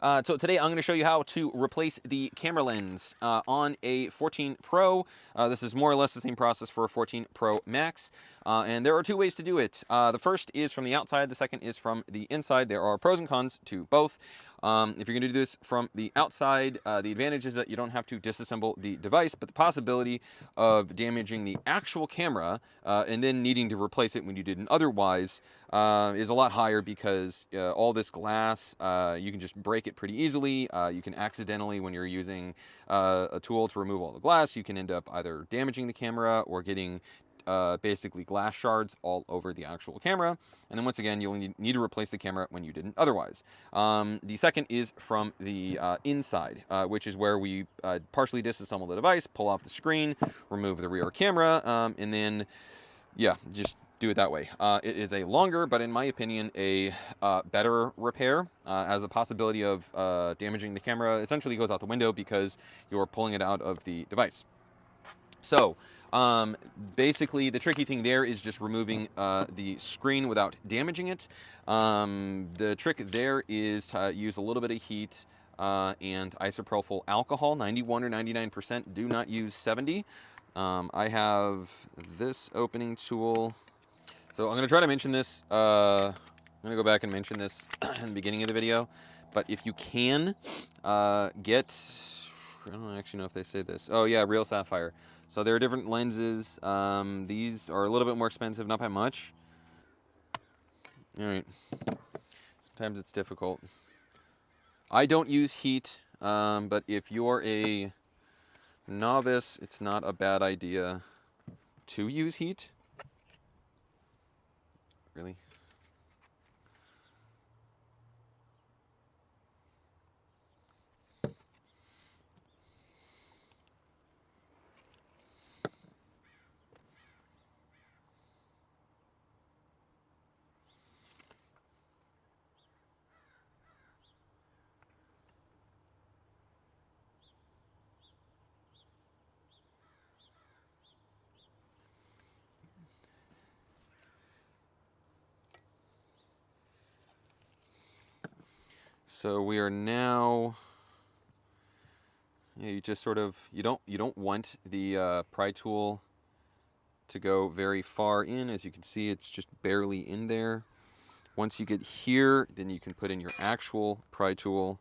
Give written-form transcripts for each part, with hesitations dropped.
So today I'm going to show you how to replace the camera lens on a 14 Pro. This is more or less the same process for a 14 Pro Max. And there are two ways to do it. The first is from the outside, the second is from the inside. There are pros and cons to both. If you're going to do this from the outside, the advantage is that you don't have to disassemble the device, but the possibility of damaging the actual camera and then needing to replace it when you didn't otherwise is a lot higher because all this glass, you can just break it pretty easily. You can accidentally, when you're using a tool to remove all the glass, you can end up either damaging the camera or getting basically glass shards all over the actual camera. And then once again, you'll need to replace the camera when you didn't otherwise. The second is from the inside, which is where we partially disassemble the device, pull off the screen, remove the rear camera, and then, yeah, just do it that way. It is a longer, but in my opinion, a better repair, as the possibility of damaging the camera essentially goes out the window because you're pulling it out of the device. So, basically, the tricky thing there is just removing the screen without damaging it. The trick there is to use a little bit of heat and isopropyl alcohol, 91 or 99%. Do not use 70. I have this opening tool. So I'm going to try to mention this. I'm going to go back and mention this in the beginning of the video. But if you can get... I don't actually know if they say this. Oh, yeah, real sapphire. So there are different lenses. These are a little bit more expensive, not by much. All right. Sometimes it's difficult. I don't use heat, but if you're a novice, it's not a bad idea to use heat. Really? So we are now, you just sort of, you don't want the pry tool to go very far in. As you can see, it's just barely in there. Once you get here, then you can put in your actual pry tool,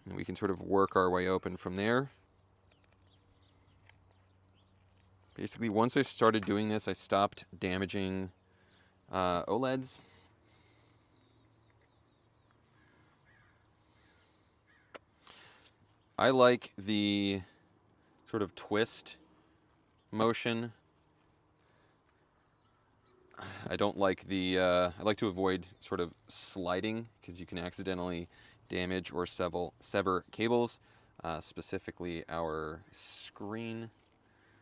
and we can sort of work our way open from there. Basically, once I started doing this, I stopped damaging OLEDs. I like the sort of twist motion. I don't like the, I like to avoid sort of sliding because you can accidentally damage or sever cables, specifically our screen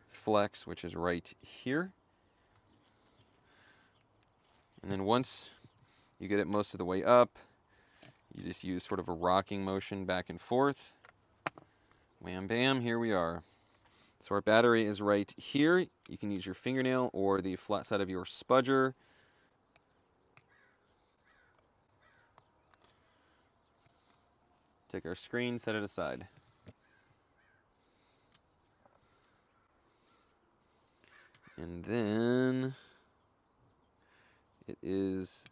flex, which is right here. And then once you get it most of the way up, you just use sort of a rocking motion back and forth. Wham bam, here we are. So our battery is right here. You can use your fingernail or the flat side of your spudger. Take our screen, set it aside. And then it is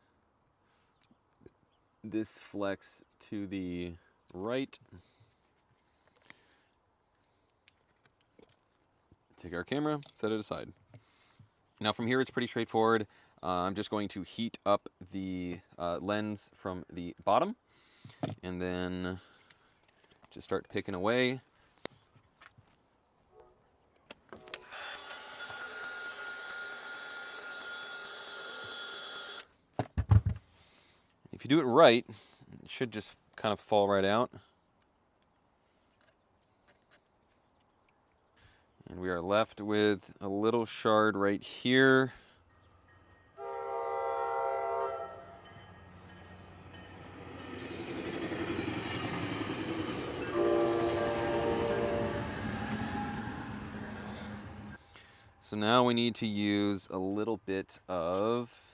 this flex to the right. Take our camera, set it aside. Now from here it's pretty straightforward. I'm just going to heat up the lens from the bottom and then just start picking away. If you do it right, it should just kind of fall right out. And we are left with a little shard right here. So now we need to use a little bit of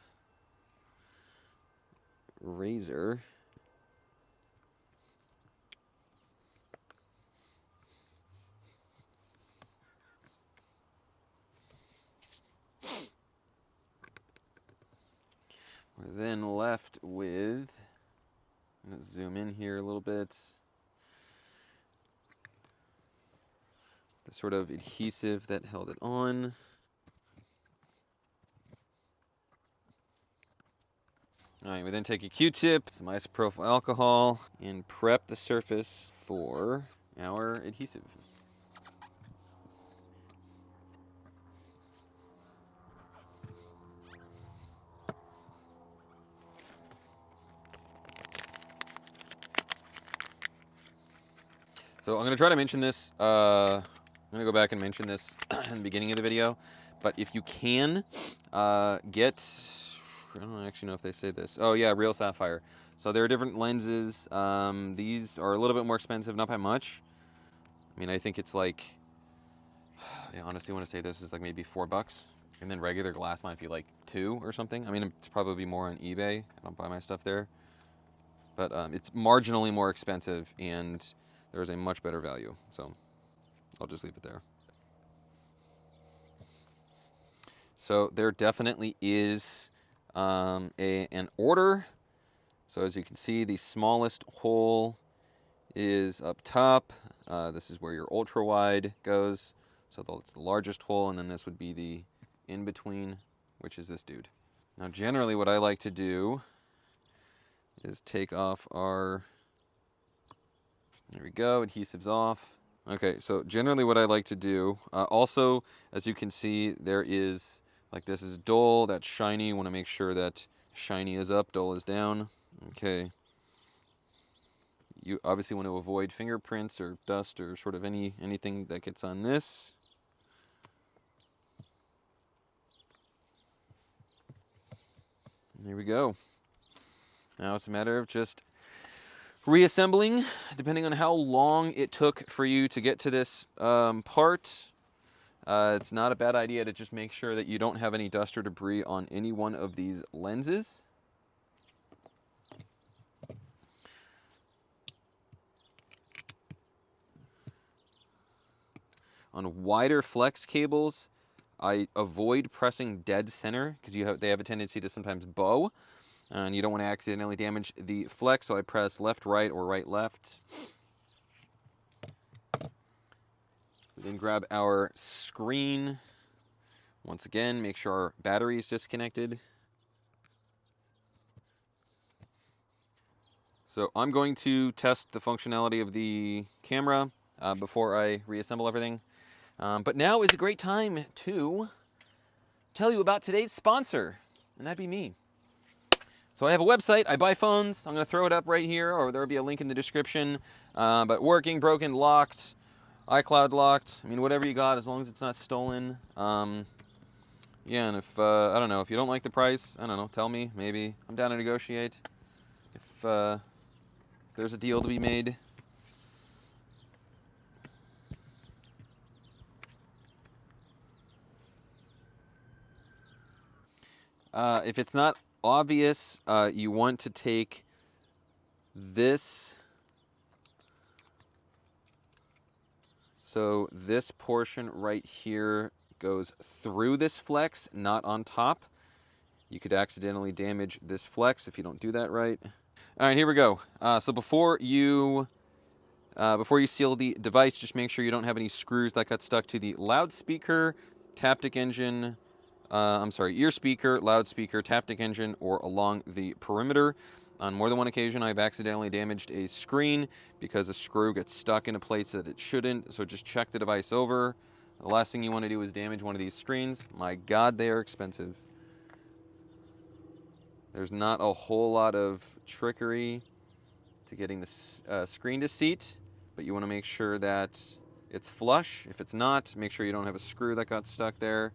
razor We're then left with, I'm going to zoom in here a little bit, the sort of adhesive that held it on. All right, we then take a Q-tip, some isopropyl alcohol, and prep the surface for our adhesive. So I'm going to try to mention this, I'm going to go back and mention this in the beginning of the video, but if you can, get, I don't actually know if they say this, oh yeah, real sapphire. So there are different lenses, these are a little bit more expensive, not by much. I mean, I think it's like, I honestly want to say this is like maybe $4, and then regular glass might be like $2 or something. I mean, it's probably more on eBay, I don't buy my stuff there, but it's marginally more expensive, and there's a much better value, so I'll just leave it there. So there definitely is an order. So as you can see, the smallest hole is up top. This is where your ultra wide goes. So it's the largest hole, and then this would be the in between, which is this dude. Now generally what I like to do is take off our, there we go, adhesive's off. Okay, so generally what I like to do, also, as you can see, there is, like this is dull, that's shiny. You want to make sure that shiny is up, dull is down. Okay. You obviously want to avoid fingerprints or dust or sort of anything that gets on this. There we go. Now it's a matter of just reassembling, depending on how long it took for you to get to this part. It's not a bad idea to just make sure that you don't have any dust or debris on any one of these lenses. On wider flex cables, I avoid pressing dead center because they have a tendency to sometimes bow, and you don't want to accidentally damage the flex, so I press left, right, or right, left. We then grab our screen. Once again, make sure our battery is disconnected. So I'm going to test the functionality of the camera before I reassemble everything. But now is a great time to tell you about today's sponsor, and that'd be me. So I have a website, I buy phones, I'm going to throw it up right here, or there'll be a link in the description. But working, broken, locked, iCloud locked, I mean, whatever you got, as long as it's not stolen. Yeah, and if, I don't know, if you don't like the price, I don't know, tell me, maybe. I'm down to negotiate. If there's a deal to be made. If it's not obvious, you want to take this. So this portion right here goes through this flex, not on top. You could accidentally damage this flex if you don't do that right. All right, here we go. So before you seal the device, just make sure you don't have any screws that got stuck to the loudspeaker, Taptic engine, ear speaker, loudspeaker, Taptic engine, or along the perimeter. On more than one occasion, I've accidentally damaged a screen because a screw gets stuck in a place that it shouldn't, so just check the device over. The last thing you want to do is damage one of these screens. My God, they are expensive. There's not a whole lot of trickery to getting the screen to seat, but you want to make sure that it's flush. If it's not, make sure you don't have a screw that got stuck there.